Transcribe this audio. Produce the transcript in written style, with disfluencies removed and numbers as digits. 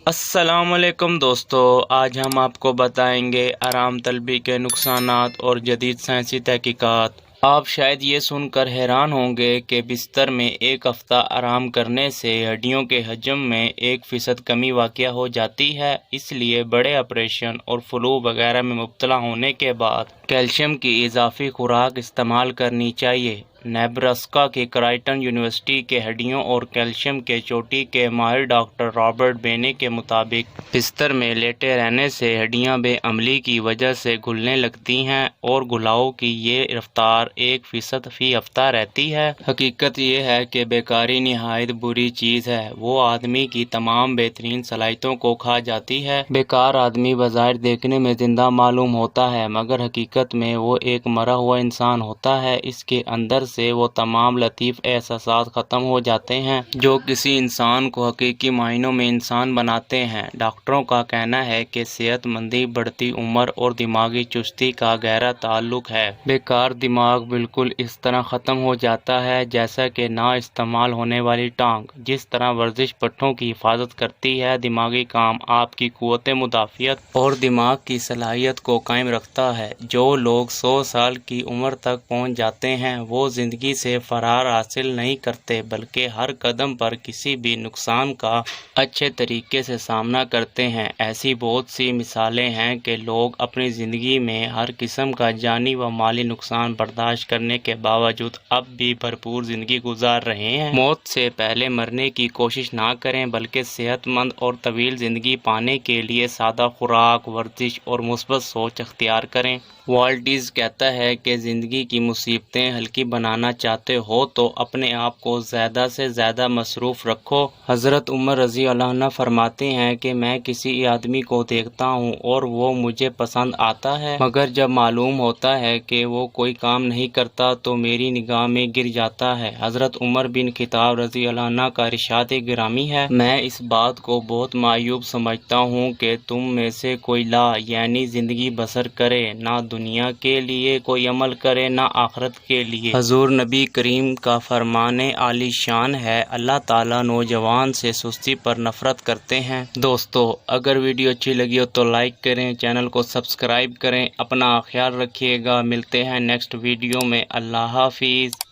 السلام علیکم دوستو، آج ہم آپ کو بتائیں گے آرام طلبی کے نقصانات اور جدید سائنسی تحقیقات۔ آپ شاید یہ سن کر حیران ہوں گے کہ بستر میں ایک ہفتہ آرام کرنے سے ہڈیوں کے حجم میں 1% کمی واقع ہو جاتی ہے۔ اس لیے بڑے آپریشن اور فلو وغیرہ میں مبتلا ہونے کے بعد کیلشیم کی اضافی خوراک استعمال کرنی چاہیے۔ نیبراسکا کی کرائٹن یونیورسٹی کے ہڈیوں اور کیلشیم کے چوٹی کے ماہر ڈاکٹر رابرٹ بینی کے مطابق بستر میں لیٹے رہنے سے ہڈیاں بے عملی کی وجہ سے گھلنے لگتی ہیں اور گھلاؤ کی یہ رفتار 1% فی ہفتہ رہتی ہے۔ حقیقت یہ ہے کہ بیکاری نہایت بری چیز ہے، وہ آدمی کی تمام بہترین صلاحیتوں کو کھا جاتی ہے۔ بیکار آدمی بظاہر دیکھنے میں زندہ معلوم ہوتا ہے، مگر حقیقت میں وہ ایک مرا ہوا انسان ہوتا ہے۔ اس کے اندر سے وہ تمام لطیف احساسات ختم ہو جاتے ہیں جو کسی انسان کو حقیقی معنوں میں انسان بناتے ہیں۔ ڈاکٹروں کا کہنا ہے کہ صحت مندی بڑھتی عمر اور دماغی چستی کا گہرا تعلق ہے۔ بیکار دماغ بالکل اس طرح ختم ہو جاتا ہے جیسا کہ نا استعمال ہونے والی ٹانگ۔ جس طرح ورزش پٹھوں کی حفاظت کرتی ہے، دماغی کام آپ کی قوت مدافعت اور دماغ کی صلاحیت کو قائم رکھتا ہے۔ جو لوگ 100 سال کی عمر تک پہنچ جاتے ہیں وہ زندگی سے فرار حاصل نہیں کرتے بلکہ ہر قدم پر کسی بھی نقصان کا اچھے طریقے سے سامنا کرتے ہیں۔ ایسی بہت سی مثالیں ہیں کہ لوگ اپنی زندگی میں ہر قسم کا جانی و مالی نقصان برداشت کرنے کے باوجود اب بھی بھرپور زندگی گزار رہے ہیں۔ موت سے پہلے مرنے کی کوشش نہ کریں بلکہ صحت مند اور طویل زندگی پانے کے لیے سادہ خوراک، ورزش اور مثبت سوچ اختیار کریں۔ والٹ ڈیز کہتا ہے کہ زندگی کی مصیبتیں ہلکی بنانا چاہتے ہو تو اپنے آپ کو زیادہ سے زیادہ مصروف رکھو۔ حضرت عمر رضی اللہ عنہ فرماتے ہیں کہ میں کسی آدمی کو دیکھتا ہوں اور وہ مجھے پسند آتا ہے، مگر جب معلوم ہوتا ہے کہ وہ کوئی کام نہیں کرتا تو میری نگاہ میں گر جاتا ہے۔ حضرت عمر بن خطاب رضی اللہ عنہ کا ارشاد گرامی ہے، میں اس بات کو بہت معیوب سمجھتا ہوں کہ تم میں سے کوئی یعنی زندگی بسر کرے، نہ دنیا کے لیے کوئی عمل کرے نہ آخرت کے لیے۔ حضور نبی کریم کا فرمان عالی شان ہے، اللہ تعالیٰ نوجوان سے سستی پر نفرت کرتے ہیں۔ دوستو، اگر ویڈیو اچھی لگی ہو تو لائک کریں، چینل کو سبسکرائب کریں، اپنا خیال رکھیے گا۔ ملتے ہیں نیکسٹ ویڈیو میں۔ اللہ حافظ۔